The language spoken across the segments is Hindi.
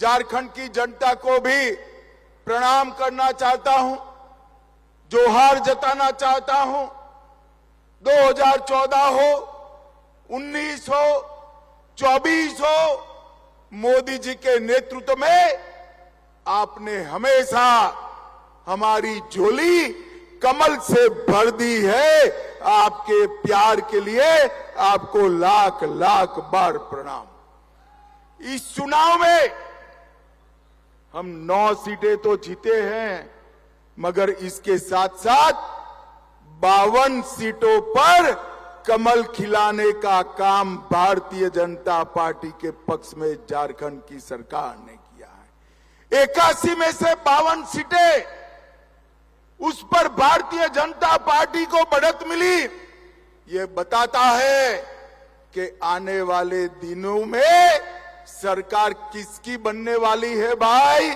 झारखंड की जनता को भी प्रणाम करना चाहता हूं, जोहार जताना चाहता हूं। 2014 हो, 19 हो, 24 हो, मोदी जी के नेतृत्व में आपने हमेशा हमारी झोली कमल से भर दी है। आपके प्यार के लिए आपको लाख लाख बार प्रणाम। इस चुनाव में हम 9 सीटें तो जीते हैं, मगर इसके साथ साथ 52 सीटों पर कमल खिलाने का काम भारतीय जनता पार्टी के पक्ष में झारखंड की सरकार ने किया है। 81 में से 52 सीटें उस पर भारतीय जनता पार्टी को बढ़त मिली। ये बताता है कि आने वाले दिनों में सरकार किसकी बनने वाली है। भाई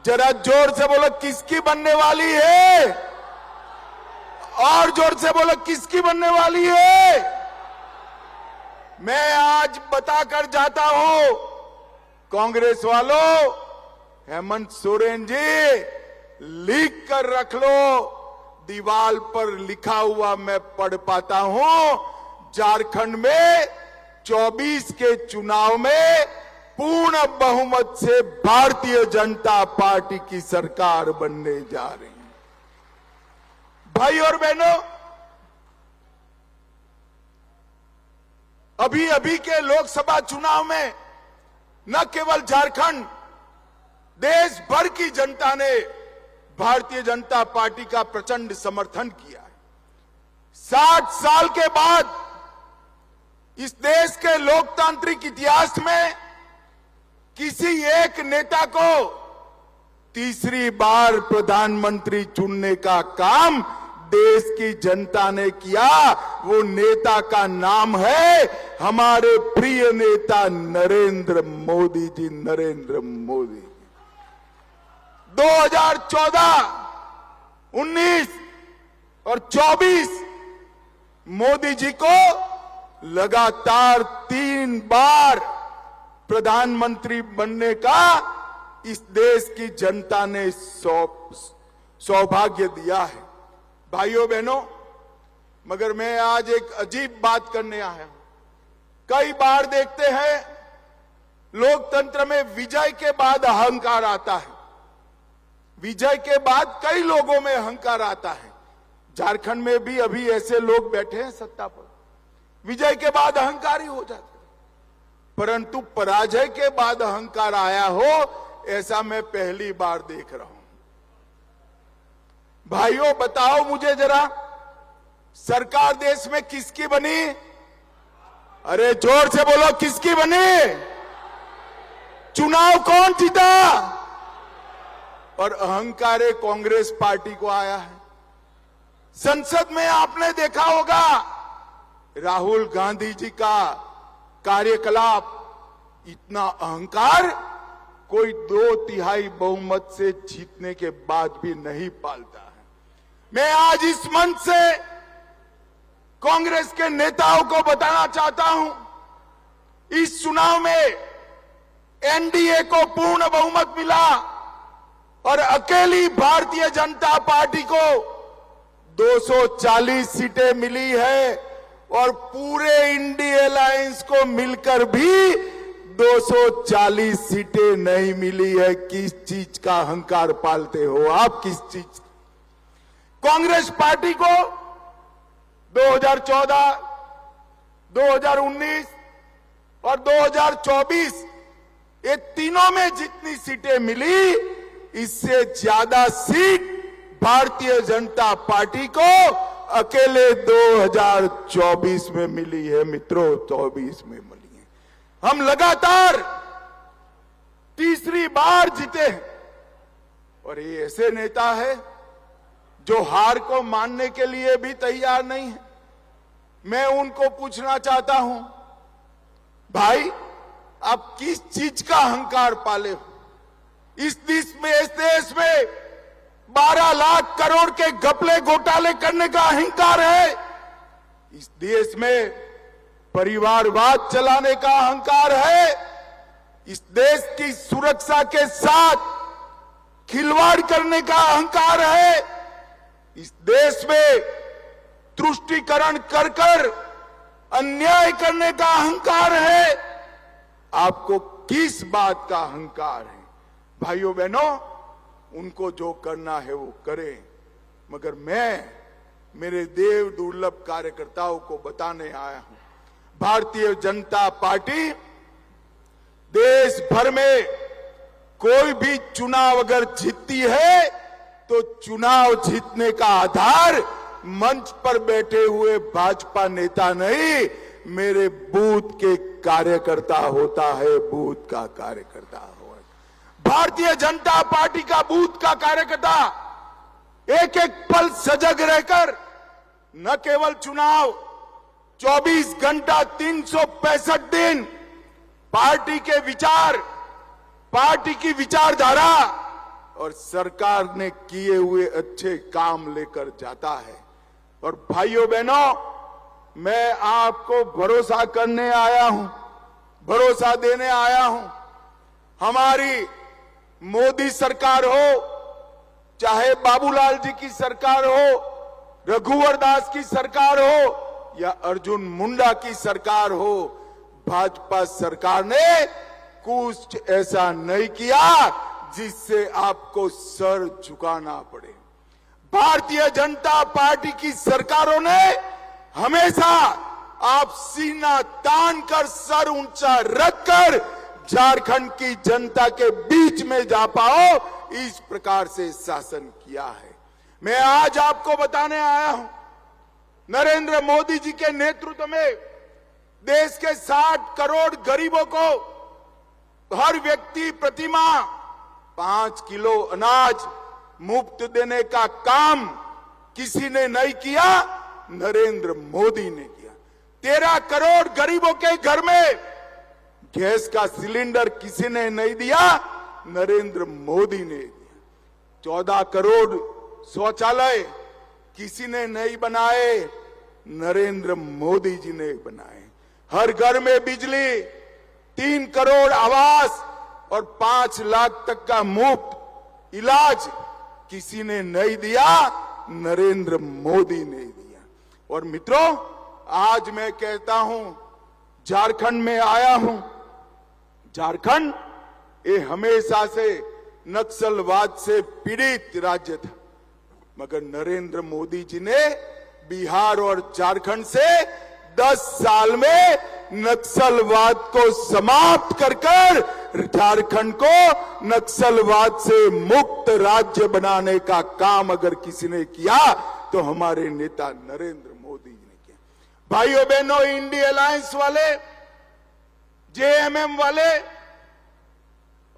जरा जोर से बोलो, किसकी बनने वाली है? और जोर से बोलो, किसकी बनने वाली है? मैं आज बताकर जाता हूं, कांग्रेस वालों, हेमंत सोरेन जी लिख कर रख लो। दीवार पर लिखा हुआ मैं पढ़ पाता हूं, झारखंड में 24 के चुनाव में पूर्ण बहुमत से भारतीय जनता पार्टी की सरकार बनने जा रही है। भाई और बहनों, अभी अभी के लोकसभा चुनाव में न केवल झारखंड, देश भर की जनता ने भारतीय जनता पार्टी का प्रचंड समर्थन किया है। 60 साल के बाद इस देश के लोकतांत्रिक इतिहास में किसी एक नेता को तीसरी बार प्रधानमंत्री चुनने का काम देश की जनता ने किया। वो नेता का नाम है हमारे प्रिय नेता नरेंद्र मोदी जी। नरेंद्र मोदी 2014, 19 और 24 मोदी जी को लगातार 3 बार प्रधानमंत्री बनने का इस देश की जनता ने सौभाग्य दिया है। भाइयों बहनों, मगर मैं आज एक अजीब बात करने आया हूं। कई बार देखते हैं लोकतंत्र में विजय के बाद अहंकार आता है, विजय के बाद कई लोगों में अहंकार आता है। झारखंड में भी अभी ऐसे लोग बैठे हैं सत्ता पर, विजय के बाद अहंकारी हो जाते, परंतु पराजय के बाद अहंकार आया हो ऐसा मैं पहली बार देख रहा हूं। भाइयों बताओ मुझे जरा, सरकार देश में किसकी बनी? अरे जोर से बोलो, किसकी बनी? चुनाव कौन जीता? और अहंकार कांग्रेस पार्टी को आया है। संसद में आपने देखा होगा राहुल गांधी जी का कार्यकलाप, इतना अहंकार कोई 2/3 बहुमत से जीतने के बाद भी नहीं पालता है। मैं आज इस मंच से कांग्रेस के नेताओं को बताना चाहता हूं, इस चुनाव में एनडीए को पूर्ण बहुमत मिला और अकेली भारतीय जनता पार्टी को 240 सीटें मिली है और पूरे इंडिया अलायंस को मिलकर भी 240 सीटें नहीं मिली है। किस चीज का अहंकार पालते हो आप? किस चीज? कांग्रेस पार्टी को 2014, 2019 और 2024 ये तीनों में जितनी सीटें मिली, इससे ज्यादा सीट भारतीय जनता पार्टी को अकेले 2024 में मिली है। मित्रों, 24 में मिली है। हम लगातार तीसरी बार जीते हैं और ये ऐसे नेता है जो हार को मानने के लिए भी तैयार नहीं है। मैं उनको पूछना चाहता हूं, भाई आप किस चीज का अहंकार पाले हो? इस देश में 12 लाख करोड़ के घपले घोटाले करने का अहंकार है। इस देश में परिवारवाद चलाने का अहंकार है। इस देश की सुरक्षा के साथ खिलवाड़ करने का अहंकार है। इस देश में तुष्टीकरण कर कर अन्याय करने का अहंकार है। आपको किस बात का अहंकार है? भाइयों बहनों, उनको जो करना है वो करें, मगर मैं मेरे देव दुर्लभ कार्यकर्ताओं को बताने आया हूं, भारतीय जनता पार्टी देश भर में कोई भी चुनाव अगर जीतती है तो चुनाव जीतने का आधार मंच पर बैठे हुए भाजपा नेता नहीं, मेरे बूथ के कार्यकर्ता होता है। बूथ का कार्यकर्ता हो, भारतीय जनता पार्टी का बूथ का कार्यकर्ता एक एक पल सजग रहकर न केवल चुनाव 24 घंटा 365 दिन पार्टी के विचार, पार्टी की विचारधारा और सरकार ने किए हुए अच्छे काम लेकर जाता है। और भाइयों बहनों, मैं आपको भरोसा करने आया हूं, भरोसा देने आया हूं। हमारी मोदी सरकार हो, चाहे बाबूलाल जी की सरकार हो, रघुवर दास की सरकार हो या अर्जुन मुंडा की सरकार हो, भाजपा सरकार ने कुछ ऐसा नहीं किया जिससे आपको सर झुकाना पड़े। भारतीय जनता पार्टी की सरकारों ने हमेशा आप सीना तान कर सर ऊंचा रखकर झारखंड की जनता के बीच में जा पाओ, इस प्रकार से शासन किया है। मैं आज आपको बताने आया हूं, नरेंद्र मोदी जी के नेतृत्व में देश के 60 करोड़ गरीबों को हर व्यक्ति प्रतिमाह 5 किलो अनाज मुफ्त देने का काम किसी ने नहीं किया, नरेंद्र मोदी ने किया। 13 करोड़ गरीबों के घर में गैस का सिलेंडर किसी ने नहीं दिया, नरेंद्र मोदी ने दिया। 14 करोड़ शौचालय किसी ने नहीं बनाए, नरेंद्र मोदी जी ने बनाए। हर घर में बिजली, 3 करोड़ आवास और 5 लाख तक का मुफ्त इलाज किसी ने नहीं दिया, नरेंद्र मोदी ने दिया। और मित्रों, आज मैं कहता हूं, झारखंड में आया हूं। झारखंड ये हमेशा से नक्सलवाद से पीड़ित राज्य था, मगर नरेंद्र मोदी जी ने बिहार और झारखंड से 10 साल में नक्सलवाद को समाप्त कर कर झारखंड को नक्सलवाद से मुक्त राज्य बनाने का काम अगर किसी ने किया तो हमारे नेता नरेंद्र मोदी जी ने किया। भाइयों बहनों, इंडिया अलायंस वाले, जेएमएम वाले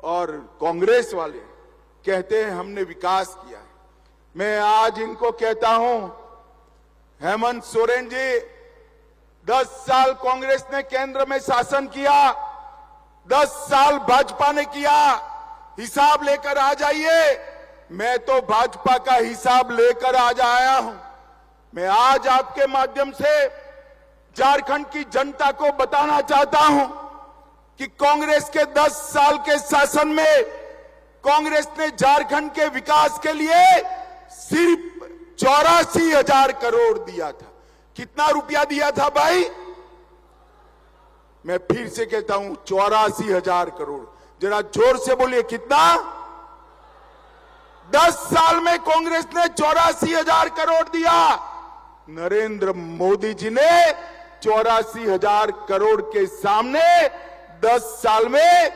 और कांग्रेस वाले कहते हैं हमने विकास किया है। मैं आज इनको कहता हूं, हेमंत सोरेन जी, 10 साल कांग्रेस ने केंद्र में शासन किया, 10 साल भाजपा ने किया, हिसाब लेकर आ जाइए। मैं तो भाजपा का हिसाब लेकर आज आया हूं। मैं आज आपके माध्यम से झारखंड की जनता को बताना चाहता हूं कि कांग्रेस के 10 साल के शासन में कांग्रेस ने झारखंड के विकास के लिए सिर्फ 84,000 करोड़ दिया था। कितना रुपया दिया था भाई? मैं फिर से कहता हूं, 84,000 करोड़। जरा जोर से बोलिए, कितना? 10 साल में कांग्रेस ने 84,000 करोड़ दिया। नरेंद्र मोदी जी ने 84,000 करोड़ के सामने 10 साल में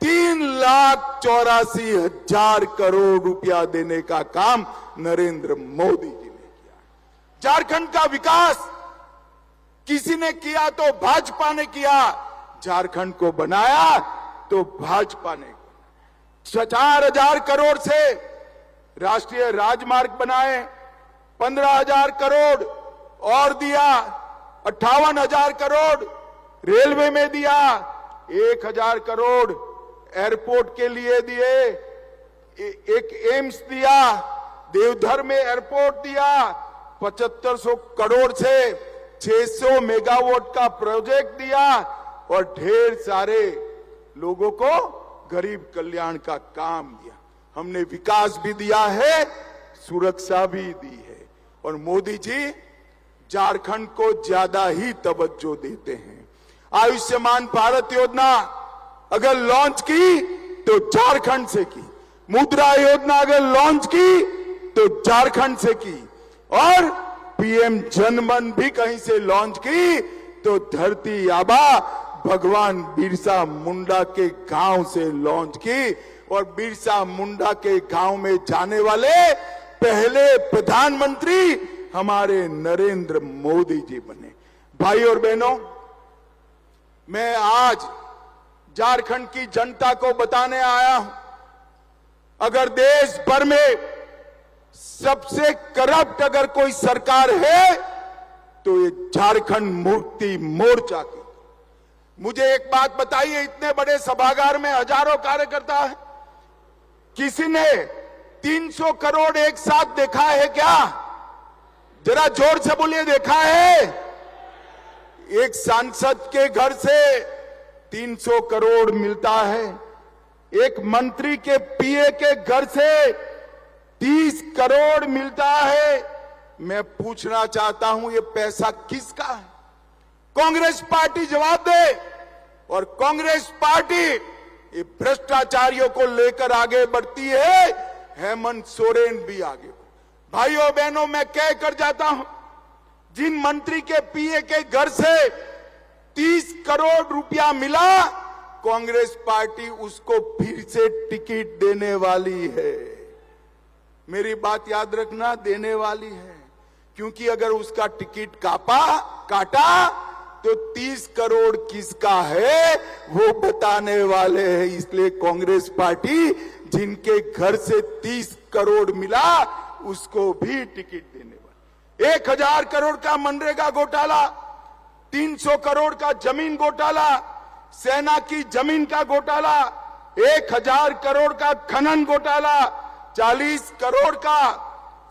3,84,000 करोड़ रुपया देने का काम नरेंद्र मोदी जी ने किया। झारखंड का विकास किसी ने किया तो भाजपा ने किया, झारखंड को बनाया तो भाजपा ने। 4,000 करोड़ से राष्ट्रीय राजमार्ग बनाए, 15,000 करोड़ और दिया, 58,000 करोड़ रेलवे में दिया, 1,000 करोड़ एयरपोर्ट के लिए दिए, एक एम्स दिया, देवधर में एयरपोर्ट दिया, 7500 करोड़ से 600 मेगावाट का प्रोजेक्ट दिया और ढेर सारे लोगों को गरीब कल्याण का काम दिया, हमने विकास भी दिया है, सुरक्षा भी दी है। और मोदी जी झारखंड को ज्यादा ही तवज्जो देते हैं। आयुष्मान भारत योजना अगर लॉन्च की तो झारखंड से की, मुद्रा योजना अगर लॉन्च की तो झारखंड से की, और पीएम जनमन भी कहीं से लॉन्च की तो धरती आबा भगवान बिरसा मुंडा के गांव से लॉन्च की। और बिरसा मुंडा के गांव में जाने वाले पहले प्रधानमंत्री हमारे नरेंद्र मोदी जी बने। भाई और बहनों, मैं आज झारखंड की जनता को बताने आया हूं, अगर देश भर में सबसे करप्ट अगर कोई सरकार है तो ये झारखंड मुक्ति मोर्चा की। मुझे एक बात बताइए, इतने बड़े सभागार में हजारों कार्यकर्ता है, किसी ने 300 करोड़ एक साथ देखा है क्या? जरा जोर से बोलिए, देखा है? एक सांसद के घर से 300 करोड़ मिलता है, एक मंत्री के पीए के घर से 30 करोड़ मिलता है। मैं पूछना चाहता हूं, ये पैसा किसका है? कांग्रेस पार्टी जवाब दे। और कांग्रेस पार्टी ये भ्रष्टाचारियों को लेकर आगे बढ़ती है, हेमंत सोरेन भी आगे। भाइयों बहनों, मैं कह कर जाता हूं, जिन मंत्री के पीए के घर से 30 करोड़ रुपया मिला, कांग्रेस पार्टी उसको फिर से टिकट देने वाली है। मेरी बात याद रखना, देने वाली है, क्योंकि अगर उसका टिकट काटा तो 30 करोड़ किसका है वो बताने वाले हैं। इसलिए कांग्रेस पार्टी जिनके घर से 30 करोड़ मिला उसको भी टिकट देने वाली। 1000 करोड़ का मनरेगा घोटाला, 300 करोड़ का जमीन घोटाला, सेना की जमीन का घोटाला, 1000 करोड़ का खनन घोटाला, 40 करोड़ का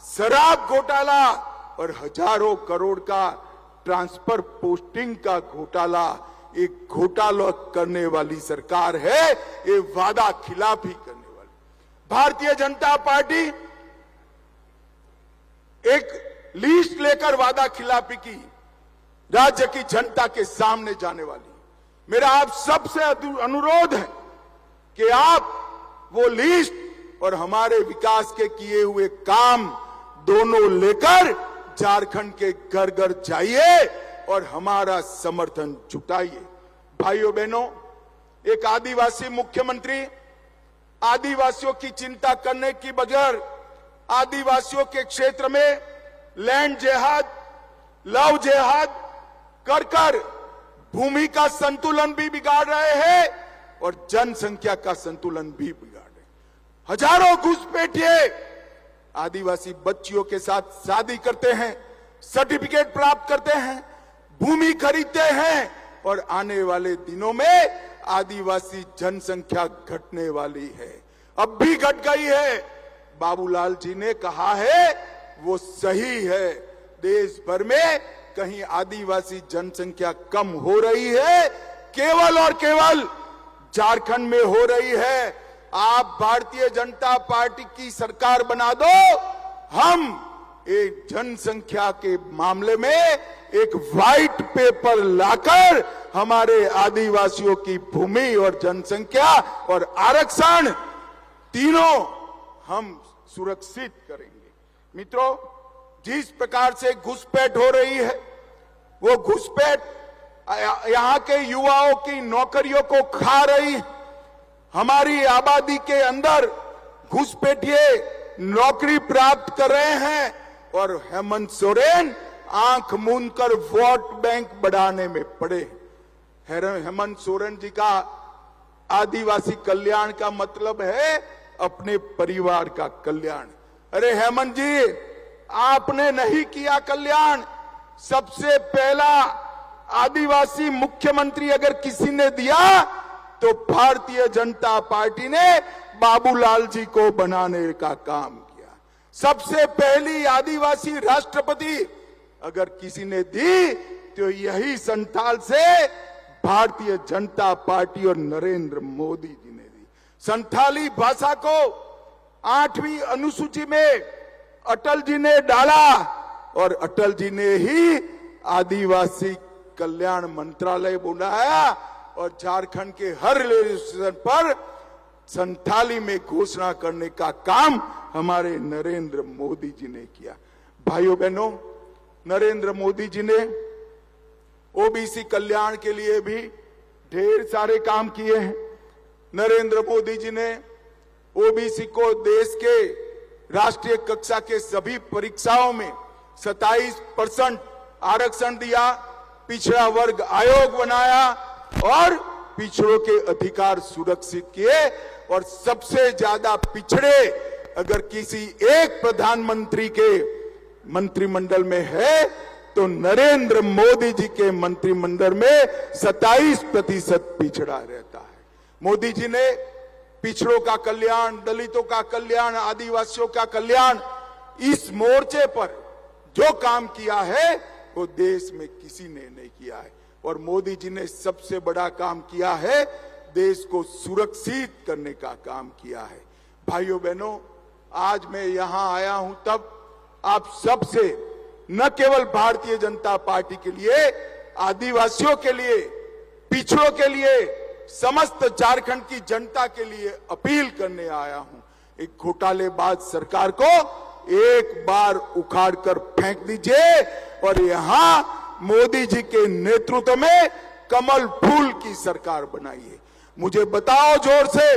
शराब घोटाला और हजारों करोड़ का ट्रांसफर पोस्टिंग का घोटाला। एक घोटाला करने वाली सरकार है, ये वादा खिलाफी करने वाली। भारतीय जनता पार्टी एक लिस्ट लेकर वादा खिलाफी की राज्य की जनता के सामने जाने वाली। मेरा आप सबसे अनुरोध है कि आप वो लिस्ट और हमारे विकास के किए हुए काम दोनों लेकर झारखंड के घर घर जाइए और हमारा समर्थन जुटाइए। भाइयों बहनों, एक आदिवासी मुख्यमंत्री आदिवासियों की चिंता करने की बगैर आदिवासियों के क्षेत्र में लैंड जेहाद, लव जेहाद कर भूमि का संतुलन भी बिगाड़ रहे हैं और जनसंख्या का संतुलन भी बिगाड़ रहे हैं। हजारों घुसपैठिए आदिवासी बच्चियों के साथ शादी करते हैं, सर्टिफिकेट प्राप्त करते हैं, भूमि खरीदते हैं और आने वाले दिनों में आदिवासी जनसंख्या घटने वाली है। अब भी घट गई है। बाबूलाल जी ने कहा है वो सही है। देश भर में कहीं आदिवासी जनसंख्या कम हो रही है, केवल और केवल झारखंड में हो रही है। आप भारतीय जनता पार्टी की सरकार बना दो, हम एक जनसंख्या के मामले में एक व्हाइट पेपर लाकर हमारे आदिवासियों की भूमि और जनसंख्या और आरक्षण तीनों हम सुरक्षित करेंगे। मित्रों, जिस प्रकार से घुसपैठ हो रही है, वो घुसपैठ यहां के युवाओं की नौकरियों को खा रही है। हमारी आबादी के अंदर घुसपैठिए नौकरी प्राप्त कर रहे हैं और हेमंत सोरेन आंख मूंद कर वोट बैंक बढ़ाने में पड़े। हेमंत सोरेन जी का आदिवासी कल्याण का मतलब है अपने परिवार का कल्याण। अरे हेमंत जी, आपने नहीं किया कल्याण। सबसे पहला आदिवासी मुख्यमंत्री अगर किसी ने दिया तो भारतीय जनता पार्टी ने बाबूलाल जी को बनाने का काम किया। सबसे पहली आदिवासी राष्ट्रपति अगर किसी ने दी तो यही संथाल से भारतीय जनता पार्टी और नरेंद्र मोदी जी ने दी। संथाली भाषा को 8वीं अनुसूची में अटल जी ने डाला और अटल जी ने ही आदिवासी कल्याण मंत्रालय बनाया और झारखंड के हर रेलवे स्टेशन पर संथाली में घोषणा करने का काम हमारे नरेंद्र मोदी जी ने किया। भाइयों बहनों, नरेंद्र मोदी जी ने ओबीसी कल्याण के लिए भी ढेर सारे काम किए हैं। नरेंद्र मोदी जी ने ओबीसी को देश के राष्ट्रीय कक्षा के सभी परीक्षाओं में 27% आरक्षण दिया, पिछड़ा वर्ग आयोग बनाया और पिछड़ों के अधिकार सुरक्षित किए। और सबसे ज्यादा पिछड़े अगर किसी एक प्रधानमंत्री के मंत्रिमंडल में है तो नरेंद्र मोदी जी के मंत्रिमंडल में 27% पिछड़ा रहता है। मोदी जी ने पिछड़ों का कल्याण, दलितों का कल्याण, आदिवासियों का कल्याण, इस मोर्चे पर जो काम किया है वो देश में किसी ने नहीं किया है। और मोदी जी ने सबसे बड़ा काम किया है, देश को सुरक्षित करने का काम किया है। भाइयों बहनों, आज मैं यहां आया हूं तब आप सबसे न केवल भारतीय जनता पार्टी के लिए, आदिवासियों के लिए, पिछड़ों के लिए, समस्त झारखंड की जनता के लिए अपील करने आया हूं। एक घोटालेबाज सरकार को एक बार उखाड़ कर फेंक दीजिए और यहां मोदी जी के नेतृत्व में कमल फूल की सरकार बनाइए। मुझे बताओ जोर से,